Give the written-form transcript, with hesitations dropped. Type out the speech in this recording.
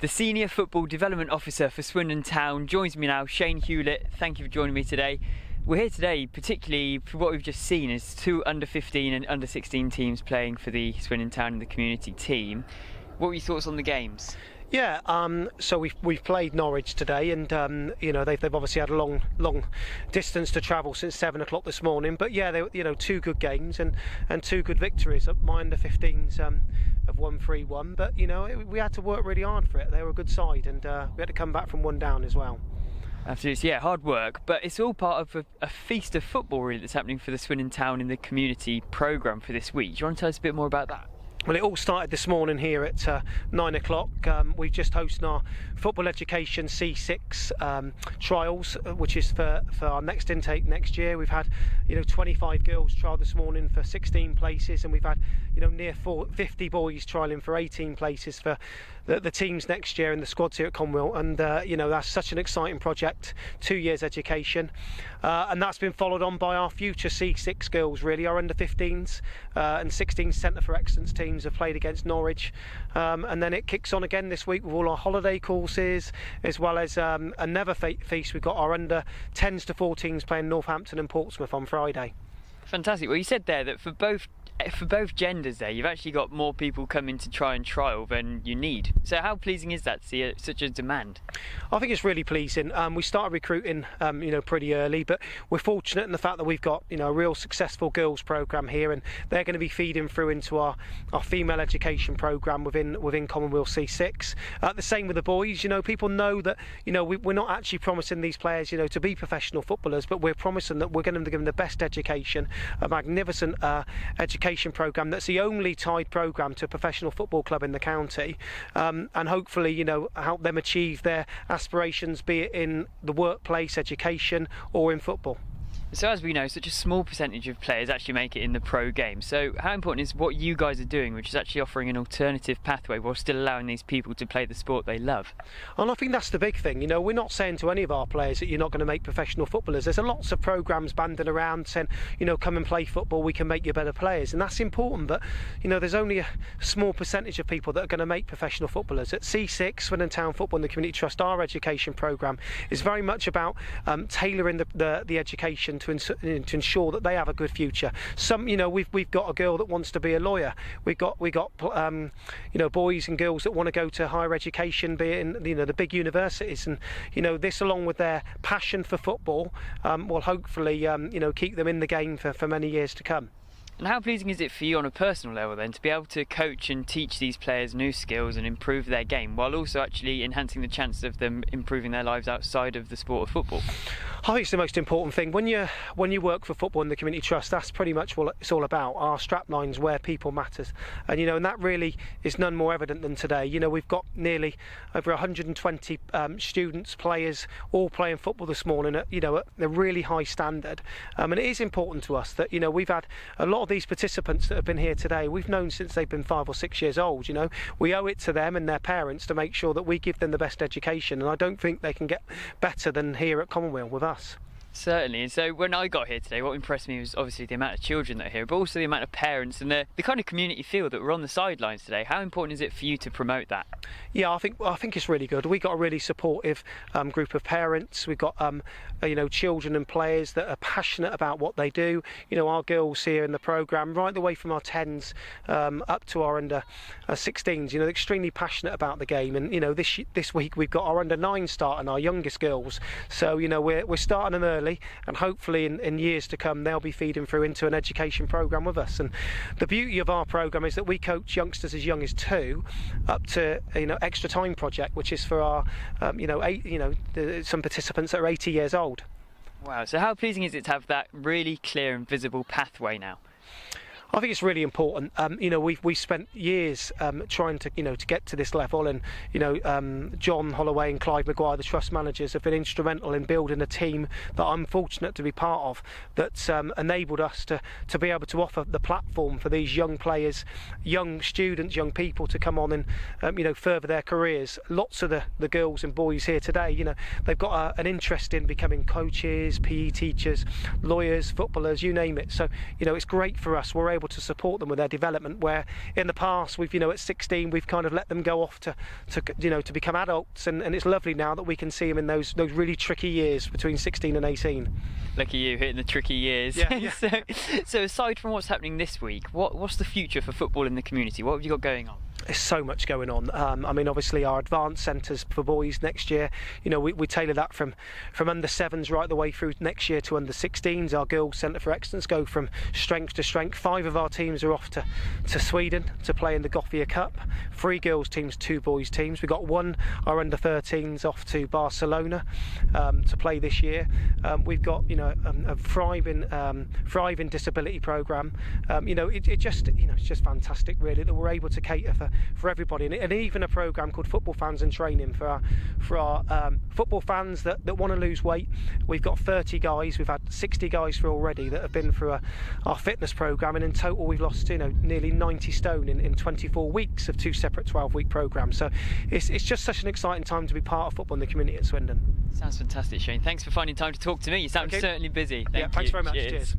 The Senior Football Development Officer for Swindon Town joins me now, Shane Hewlett. Thank you for joining me today. We're here today, particularly for what we've just seen, is two under-15 and under-16 teams playing for the Swindon Town and the community team. What were your thoughts on the games? Yeah, so we've played Norwich today, and they've obviously had a long distance to travel since 7 o'clock this morning. But yeah, they two good games and two good victories. My under-15s have won 3-1, but we had to work really hard for it. They were a good side, and we had to come back from one down as well. Absolutely, yeah, hard work, but it's all part of a feast of football really that's happening for the Swindon Town in the community programme for this week. Do you want to tell us a bit more about that? Well, it all started this morning here at 9 o'clock. We've just hosted our football education C6 trials, which is for our next intake next year. We've had 25 girls trial this morning for 16 places, and we've had near 50 boys trialling for 18 places for the teams next year and the squads here at Commonwealth. And that's such an exciting project, 2 years education, and that's been followed on by our future C6 girls, really. Our under-15s and 16 Centre for Excellence teams have played against Norwich, and then it kicks on again this week with all our holiday courses, as well as another feast. We've got our under-10s to 14s playing Northampton and Portsmouth on Friday. Fantastic. Well, you said there that for both genders there, you've actually got more people coming to try and trial than you need. So how pleasing is that to see such a demand? I think it's really pleasing. We started recruiting pretty early, but we're fortunate in the fact that we've got a real successful girls programme here, and they're going to be feeding through into our female education programme within Commonwealth C6. The same with the boys. People know that we're not actually promising these players to be professional footballers, but we're promising that we're going to give them the best education, a magnificent education programme that's the only tied programme to a professional football club in the county, and hopefully help them achieve their aspirations, be it in the workplace, education, or in football. So as we know, such a small percentage of players actually make it in the pro game. So how important is what you guys are doing, which is actually offering an alternative pathway while still allowing these people to play the sport they love? And I think that's the big thing. We're not saying to any of our players that you're not going to make professional footballers. There's lots of programmes banding around saying, come and play football, we can make you better players. And that's important, but, there's only a small percentage of people that are going to make professional footballers. At C6, Swindon Town Football and the Community Trust, our education programme is very much about tailoring the education to ensure that they have a good future. We've got a girl that wants to be a lawyer. We've got boys and girls that want to go to higher education, be it in the big universities, and this, along with their passion for football, will hopefully keep them in the game for many years to come. And how pleasing is it for you on a personal level then to be able to coach and teach these players new skills and improve their game, while also actually enhancing the chances of them improving their lives outside of the sport of football? I think it's the most important thing. When you work for football in the Community Trust, that's pretty much what it's all about. Our straplines, where people matters, and and that really is none more evident than today. We've got nearly over 120 students, players, all playing football this morning at a really high standard, and it is important to us that we've had a lot of these participants that have been here today. We've known since they've been 5 or 6 years old. We owe it to them and their parents to make sure that we give them the best education, and I don't think they can get better than here at Commonwealth with us. Certainly, and so when I got here today, what impressed me was obviously the amount of children that are here, but also the amount of parents and the kind of community feel that were on the sidelines today. How important is it for you to promote that? Yeah, I think it's really good. We've got a really supportive group of parents. We've got children and players that are passionate about what they do. Our girls here in the programme, right the way from our 10s up to our under 16s, they're extremely passionate about the game. And this week we've got our under 9 starting, our youngest girls. So we're starting them early, and hopefully in years to come they'll be feeding through into an education programme with us. And the beauty of our programme is that we coach youngsters as young as 2 up to extra time project, which is for our some participants that are 80 years old. Wow, so how pleasing is it to have that really clear and visible pathway now? I think it's really important. We've spent years trying to get to this level, and John Holloway and Clive Maguire, the trust managers, have been instrumental in building a team that I'm fortunate to be part of, that's enabled us to be able to offer the platform for these young players, young students, young people to come on and further their careers. Lots of the girls and boys here today, they've got an interest in becoming coaches, PE teachers, lawyers, footballers, you name it. So it's great for us. We're able to support them with their development, where in the past we've, at 16 we've kind of let them go off to become adults, and it's lovely now that we can see them in those really tricky years between 16 and 18. Lucky you, hitting the tricky years. Yeah. So aside from what's happening this week, what's the future for football in the community? What have you got going on? There's so much going on. Obviously our advanced centres for boys next year, we tailor that from under 7s right the way through next year to under 16s. Our girls centre for excellence go from strength to strength. 5 of our teams are off to Sweden to play in the Gothia Cup. 3 girls teams, 2 boys teams. We've got 1 our under 13s off to Barcelona to play this year. We've got a thriving disability programme. It's just fantastic really that we're able to cater for everybody, and even a programme called Football Fans and Training for our football fans that want to lose weight. We've got 30 guys, we've had 60 guys through already that have been through our fitness programme, and in total we've lost nearly 90 stone in 24 weeks of 2 separate 12-week programmes. So it's just such an exciting time to be part of football in the community at Swindon. Sounds fantastic, Shane. Thanks for finding time to talk to me. You sound certainly busy. Thanks very much. Cheers.